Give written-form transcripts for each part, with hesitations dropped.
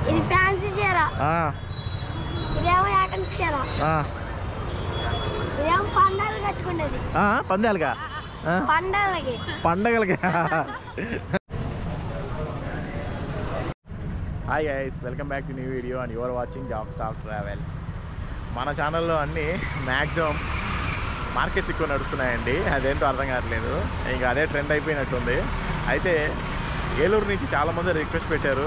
ఇది ఫ్యాన్సీ చీర, ఇదేమో యాటం చీర, ఇదేమో పందాలు కట్టుకునేది. పందాలుగా పండగలకి. Hi guys, welcome back to new video and your watching Jack stock travel. మన ఛానల్లో అన్నీ మ్యాక్సిమం మార్కెట్స్ ఎక్కువ నడుస్తున్నాయండి. అదేంటో అర్థం కావట్లేదు, ఇంకా అదే ట్రెండ్ అయిపోయినట్టుంది. అయితే ఏలూరు నుంచి చాలామంది రిక్వెస్ట్ పెట్టారు,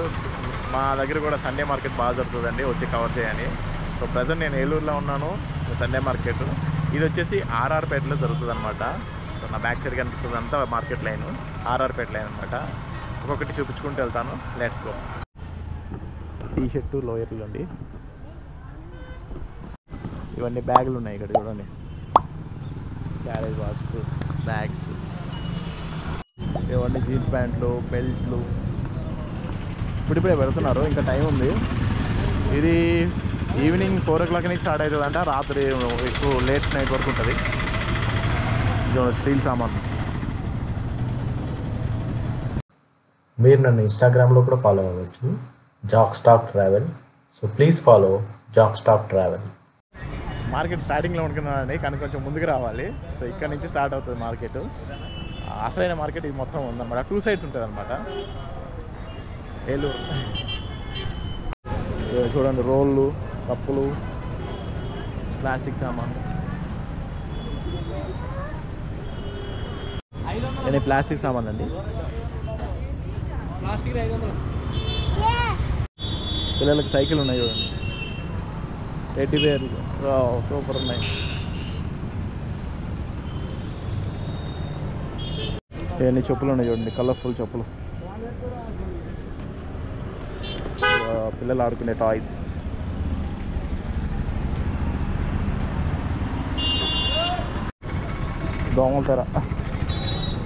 మా దగ్గర కూడా సండే మార్కెట్ బాగా జరుగుతుందండి, వచ్చి కవర్ చేయని. సో ప్రజెంట్ నేను ఏలూరులో ఉన్నాను. సండే మార్కెట్ ఇది వచ్చేసి ఆర్ఆర్పేటలో జరుగుతుంది అనమాట. సో నా బ్యాక్ సైడ్ కనిపిస్తుంది అంతా మార్కెట్ లైన్, ఆర్ఆర్పేట లైన్ అనమాట. ఒక్కొక్కటి చూపించుకుంటూ వెళ్తాను, లెట్స్ గో. టీ షర్టు లోయర్లు అండి, ఇవన్నీ బ్యాగులు ఉన్నాయి ఇక్కడ చూడండి, క్యారేజ్ బాక్స్, బ్యాగ్స్, ఇవన్నీ జీన్స్ ప్యాంట్లు, బెల్ట్లు. ఇప్పుడిప్పుడే పెడుతున్నారు, ఇంకా టైం ఉంది. ఇది ఈవినింగ్ 4 o'clock నుంచి స్టార్ట్ అవుతుందంట, రాత్రి ఎక్కువ లేట్ నైట్ వరకు ఉంటుంది. స్టీల్ సామాన్. మీరు నన్ను ఇన్స్టాగ్రామ్లో కూడా ఫాలో అవ్వచ్చు, Jack stock travel. So please follow Jack stock travel. Market స్టార్టింగ్లో ఉంటున్నానండి, కానీ కొంచెం ముందుకు రావాలి. సో ఇక్కడ నుంచి స్టార్ట్ అవుతుంది మార్కెట్. అసలైన మార్కెట్ ఇది మొత్తం ఉందన్నమాట, 2 sides ఉంటుంది అనమాట ఏలూరు. చూడండి, రోళ్ళు, కప్పులు, ప్లాస్టిక్ సామాన్. నేను ప్లాస్టిక్ సామాన్ అండి, పిల్లలకి సైకిల్ ఉన్నాయి చూడండి, టెడ్డీ బేర్లు సూపర్ ఉన్నాయి. ఇవన్నీ చెప్పులు ఉన్నాయి చూడండి, కలర్ఫుల్ చెప్పులు, పిల్లలు ఆడుకునే టాయ్స్. దోమల తెర,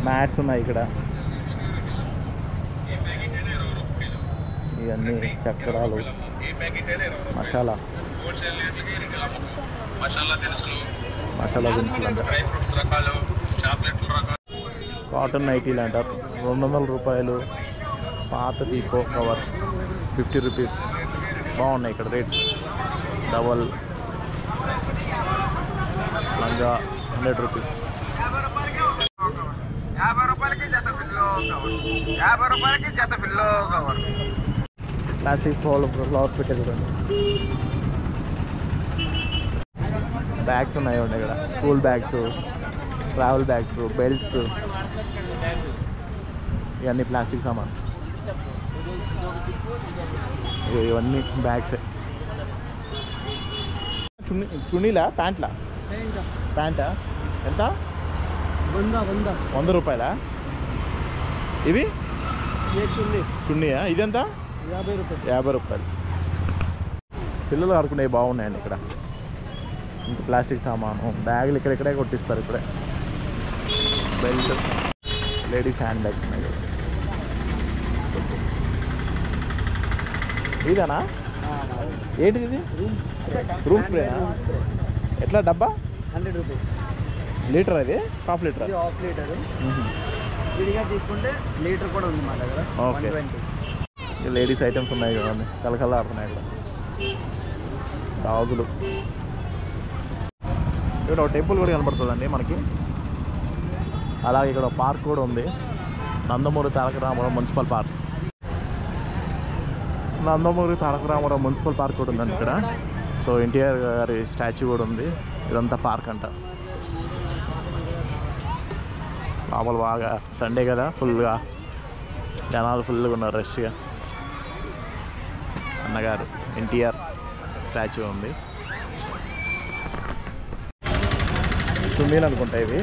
మ్యాట్స్ ఉన్నాయి ఇక్కడ. ఇవన్నీ చక్రాలు, మసాలా దినుసులు అంట. కాటన్ నైటీలు అంట, 200 రూపాయలు. పాత దీపో కవర్ 50 రూపీస్. బాగున్నాయి ఇక్కడ రేట్స్. డబల్ లంగా 100 రూపీస్. ప్లాస్టిక్ ఫ్లవర్స్ పెట్టారు చూడండి. బ్యాగ్స్ ఉన్నాయి చూడండి ఇక్కడ, school bags, travel bags, belts, ఇవన్నీ ప్లాస్టిక్ సామాన్. ఇవన్నీ బ్యాగ్సే. చున్నీలా, ప్యాంట్లా? ప్యాంటా ఎంత? 100 రూపాయలా? ఇవి చున్నీయా? ఇదెంత? 50 రూపాయలు. పిల్లలు ఆడుకునేవి బాగున్నాయండి ఇక్కడ. ఇంకా ప్లాస్టిక్ సామాను, బ్యాగులు ఇక్కడిక్కడే కొట్టిస్తారు ఇప్పుడే. బెల్ట్, లేడీస్ హ్యాండ్ బ్యాగ్స్ ఉన్నాయి కదా. ఇదేనా? ఏంటిది ఇది? రూమ్ స్ప్రేనా? ఎట్లా డబ్బా? 100 రూపీస్. లీటర్? అది హాఫ్ లీటర్? Half litre. విడిగా తీసుకుంటే లీటర్ కూడా ఉంది మా దగ్గర. ఓకే. లేడీస్ ఐటమ్స్ ఉన్నాయి చూడండి, కలకల్లా ఆడుతున్నాయి ఇక్కడ. గాజులు. ఇక్కడ ఒక టెంపుల్ కూడా కనపడుతుందండి మనకి. అలాగే ఇక్కడ పార్క్ కూడా ఉంది, Nandamuri Taraka Ramarao municipal park. Nandamuri Taraka Ramarao municipal park కూడా ఉందండి ఇక్కడ. సో ఎన్టీఆర్ గారి స్టాచ్యూ కూడా ఉంది. ఇదంతా పార్క్ అంట. మామూలు బాగా సండే కదా, ఫుల్గా జనాలు ఫుల్గా ఉన్నారు, రష్గా. అన్నగారు ఎన్టీఆర్ స్టాచ్యూ ఉంది. చున్నీలు అనుకుంటా ఇవి.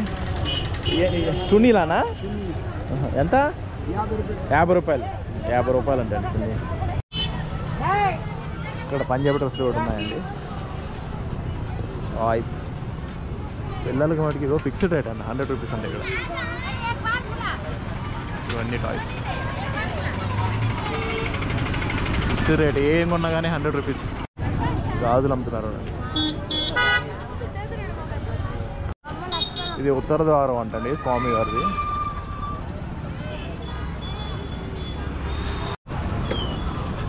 చున్నీలానా? ఎంత? 50 రూపాయలు. 50 రూపాయలు అంటే చున్నీ. ఇక్కడ పంజాబీ డ్రెస్సులు కూడా ఉన్నాయండి. టాయ్స్ పిల్లలకి మటుకు ఇదో ఫిక్స్డ్ రేట్ అండి, 100 రూపీస్ అండి ఇక్కడ. ఇవన్నీ టాయ్స్ ఫిక్స్డ్ రేట్, ఏం కొన్నా కానీ 100 రూపీస్. గాజులు అమ్ముతున్నారు. ఇది ఉత్తర ద్వారం అంటండి స్వామి వారిది.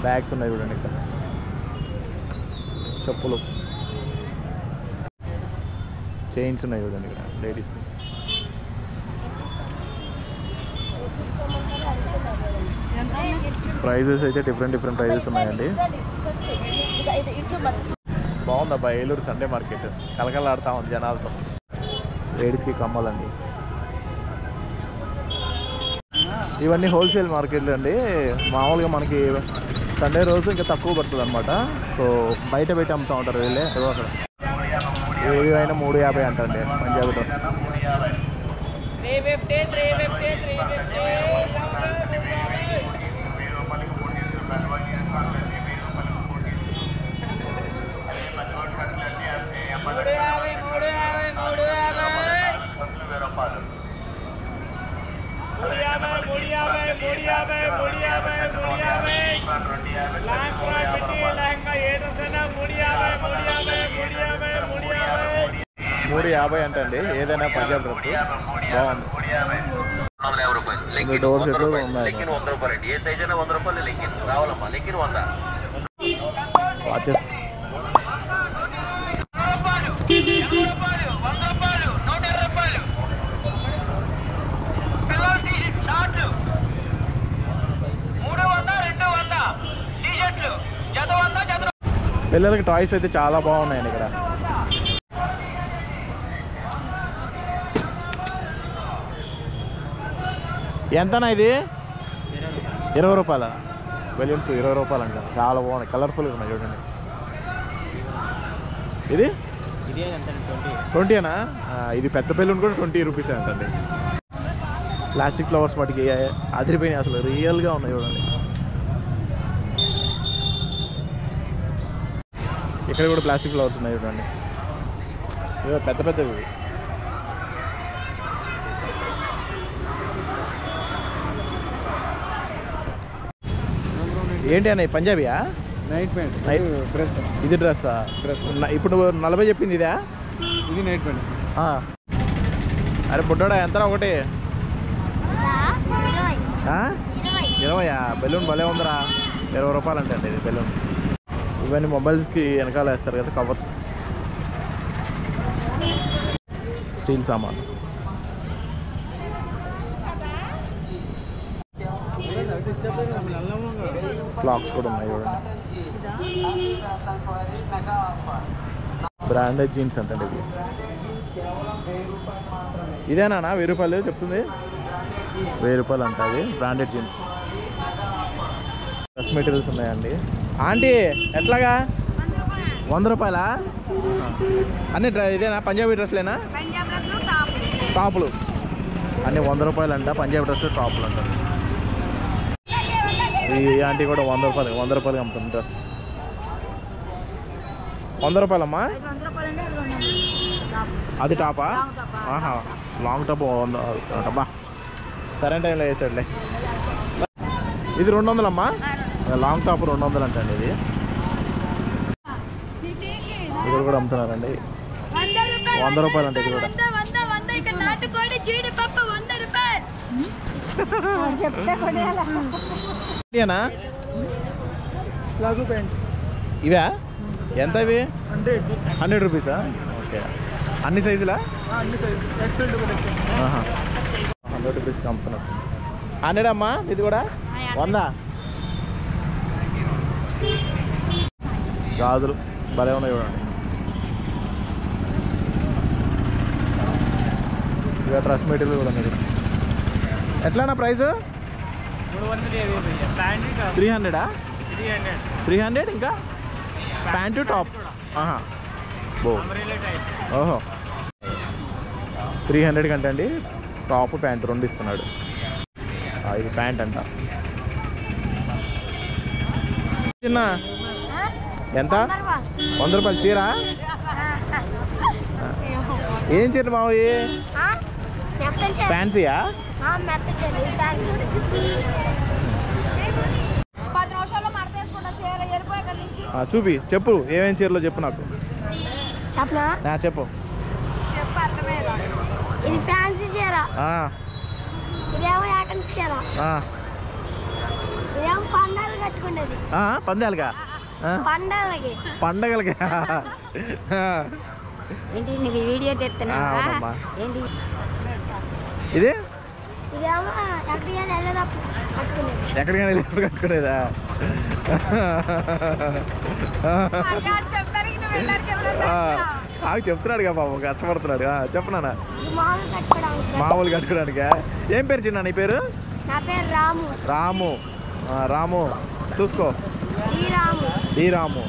బ్యాగ్స్ ఉన్నాయి చూడండి ఇక్కడ, చెప్పులు, చైన్స్ ఉన్నాయి చూడండి ఇక్కడ లేడీస్. ప్రైజెస్ అయితే డిఫరెంట్ ప్రైజెస్ ఉన్నాయండి. బాగుందబ్బా ఏలూరు సండే మార్కెట్, కలకలాడుతూ ఉంది జనాలతో. లేడీస్కి కమ్మలండి. ఇవన్నీ హోల్సేల్ మార్కెట్లు అండి. మామూలుగా మనకి సండే రోజు ఇంకా తక్కువ పడుతుంది అనమాట. సో బయట పెట్టి అమ్ముతూ ఉంటారు వీళ్ళే. అక్కడ ఏవి అయినా 350 అంటండి పంజాబీ డ్రెస్. $350 అంటండి ఏదైనా పంజాబ్ డ్రెస్. బాగుంది. డోర్ సెట్ ఉన్నాయి. వాచెస్ పిల్లలకి టాయ్స్ అయితే చాలా బాగున్నాయండి ఇక్కడ. ఎంతనా ఇది? 20 రూపాయల బెలూన్స్. 20 రూపాయలు అంట. చాలా బాగున్నాయి, కలర్ఫుల్గా ఉన్నాయి చూడండి. ఇది 20ఏనా? ఇది పెద్ద బెలూన్ కూడా 20 రూపీస్ అంటండి. ప్లాస్టిక్ ఫ్లవర్స్ వాటికి అదిరిపోయినాయి అసలు, రియల్గా ఉన్నాయి చూడండి. ఇక్కడ కూడా ప్లాస్టిక్ ఫ్లవర్స్ ఉన్నాయి చూడండి, పెద్ద పెద్దవి. ఏంటి అన్న పంజాబీయా? Night pant, night dress. ఇది డ్రెస్. ఇప్పుడు 40 చెప్పింది ఇదా? ఇది నైట్ ప్యాంట్. అరే బుడ్డోడా ఎంతరా ఒకటి? 20. బెలూన్ భలే ఉందిరా. 20 రూపాయలు అంటే ఇది బెలూన్. ఇవన్నీ మొబైల్స్కి వెనకాల వేస్తారు కదా కవర్స్. స్టీల్ సామాన్. క్లాక్స్ కూడా ఉన్నాయి చూడండి. బ్రాండెడ్ జీన్స్ అంటే ఇది. ఇదేనా 1000 రూపాయలు చెప్తుంది? 1000 రూపాయలు అంట అది బ్రాండెడ్ జీన్స్. డ్రెస్ మెటీరియల్స్ ఉన్నాయండి. ఆంటీ ఎట్లాగా? 100 రూపాయలా? అన్ని ఇదేనా పంజాబీ డ్రెస్లేనా? టాపులు అన్నీ 100 రూపాయలు అంట. పంజాబీ డ్రెస్లు టాపులు అంటారు. ఈ ఆంటీ కూడా 100 రూపాయలకి అమ్ముతుంది డ్రెస్. 100 రూపాయలమ్మా? అది టాపా? లాంగ్ టాప్ 100 అబ్బా. సరైన టైంలో వేసాడులే. ఇది 200 అమ్మా. లాంగ్ టాప్ 200 అంటండి. ఇది ఇక్కడ కూడా అమ్ముతున్నారండి. 100 రూపాయలు అంటే ఇది కూడా. Palazzo pant. ఇవా ఎంత? ఇవి 100 రూపీసా? ఓకే. అన్ని సైజులా? 100 రూపీస్కి అమ్ముతున్నారు. 100 అమ్మా. ఇది కూడా 100. గాజులు భలే ఉన్నాయి చూడండి. ఇక డ్రెస్ మెటీరియల్ కూడా ఉంది. ఎట్లానా ప్రైస్? 300. 300 ఇంకా ప్యాంటు టాప్. ఓహో 300 కంటే అండి. టాప్ ప్యాంటు 2 ఇస్తున్నాడు. ఇది ప్యాంట్ అంట. చిన్న ఎంత? 100 రూపాయలు చీర. ఏం చీర మావి? ఫ్యాన్సీయా? చూపి చెప్పు ఏమేం చీరలో చెప్పు నాకు. చెప్పనా? చెప్పు. ఇది ఫ్యాన్సీ చీర. ఇదేమో యాకంటి చీర. ఇదేమో పందాలు కట్టుకునేది. పందాలుగా పండగలకి. పండగలకి ఏంటి నీకు వీడియో తెస్తున్నా ఏంటి ఇది? ఇదేమో ఎక్కడికైనా వెళ్ళేటప్పుడు కట్టుకునేది. ఎక్కడికైనా వెళ్ళేటప్పుడు కట్టుకునేదా? చెప్తున్నాడు కదా పాపం, కష్టపడుతున్నాడు. చెప్పనా? మామూలు కట్టుకోవడానికా? ఏం పేరు చిన్న నీ పేరు? నా పేరు రాము. రాము. రాము చూసుకో. ఈ రాము.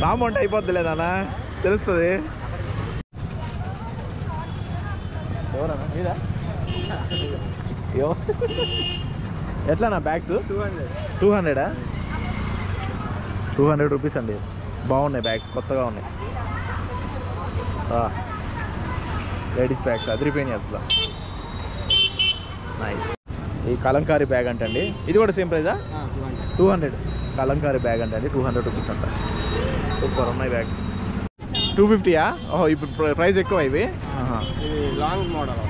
రాము అంటే అయిపోద్దిలే నాన్న, తెలుస్తుంది. ఎవరన్నా మీదా? ఎట్లానా బ్యాగ్స్? 200. 200 రూపీస్ అండి. బాగున్నాయి బ్యాగ్స్, కొత్తగా ఉన్నాయి. లేడీస్ బ్యాగ్స్ అదిరిపోయినాయి అసలు. నైస్. ఈ కలంకారీ బ్యాగ్ అంటండి, ఇది కూడా సేమ్ ప్రైజా? 200. కలంకారీ బ్యాగ్ అంటండి, 200 రూపీస్ అంట. సూపర్ ఉన్నాయి బ్యాగ్స్. 250యా? ఓహో, ఇప్పుడు ప్రైస్ ఎక్కువ ఇవి. Long model.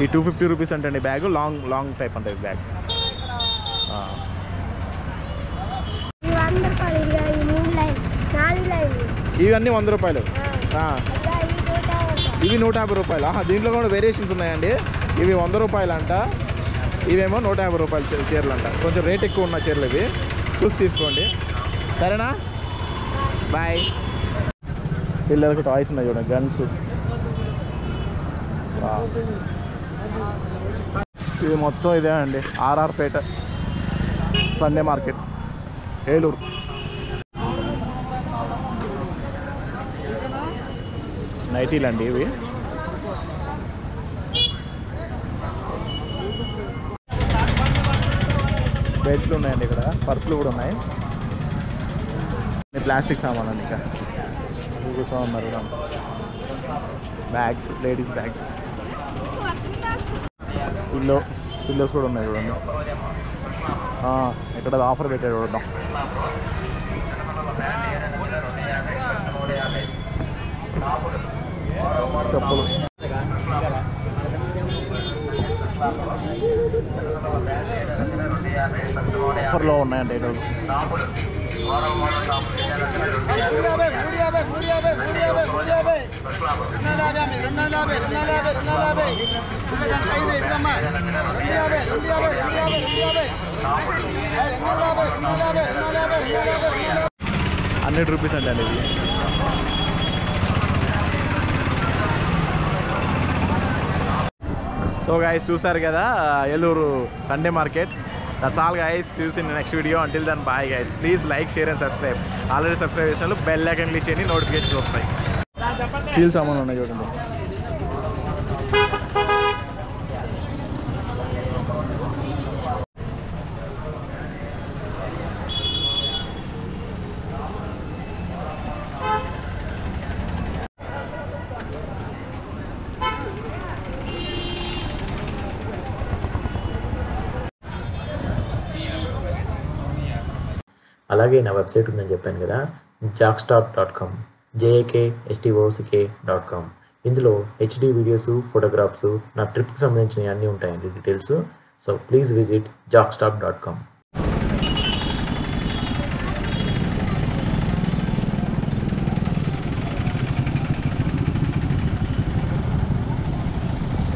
ఈ 250 రూపీస్ అంటండి బ్యాగ్, లాంగ్ టైప్ అంటే బ్యాగ్స్. ఇవన్నీ 100 రూపాయలు. ఇవి 150 రూపాయలు. దీంట్లో కూడా వేరియేషన్స్ ఉన్నాయండి. ఇవి 100 రూపాయలు అంట, ఇవేమో 150 రూపాయలు చీరలు అంట. కొంచెం రేట్ ఎక్కువ ఉన్న చీరలు ఇవి, చూసి తీసుకోండి. సరేనా? బాయ్. పిల్లలకు టాయ్స్ ఉన్నాయి చూడండి, గన్స్. ఇది మొత్తం ఇదే అండి, ఆర్ఆర్ పేట సండే మార్కెట్, ఏలూరు. నైటీలు అండి ఇవి. బెడ్లు ఉన్నాయండి ఇక్కడ, పర్సులు కూడా ఉన్నాయి. ప్లాస్టిక్ సామాన్ అండి. ఇంకా కూర్చో ఉన్నారు బ్యాగ్స్, లేడీస్ బ్యాగ్స్. పిల్లోస్ కూడా ఉన్నాయి చూడండి. ఇక్కడ ఆఫర్ పెట్టాడు చూడడం. చెప్పులు ఆఫర్లో ఉన్నాయండి ఈరోజు. ₹100 అండి ఇది. సో గైస్, చూసారు కదా Eluru Sunday market. That's all guys. See you in next video. Until then bye guys. Please like, share and subscribe. Already subscribe చేసిన వాళ్ళు బెల్ ఐకాన్ క్లిక్ చేయండి, నోటిఫికేషన్స్ వస్తాయి. స్టీల్ సామాన్ ఉన్నాయి చూడండి. అలాగే నా వెబ్సైట్ ఉందని చెప్పాను కదా, jakstock.com, jakstock.com. ఇందులో HD వీడియోస్, ఫోటోగ్రాఫ్స్, నా ట్రిప్కి సంబంధించిన అన్నీ ఉంటాయండి, details. So please visit jakstock.com.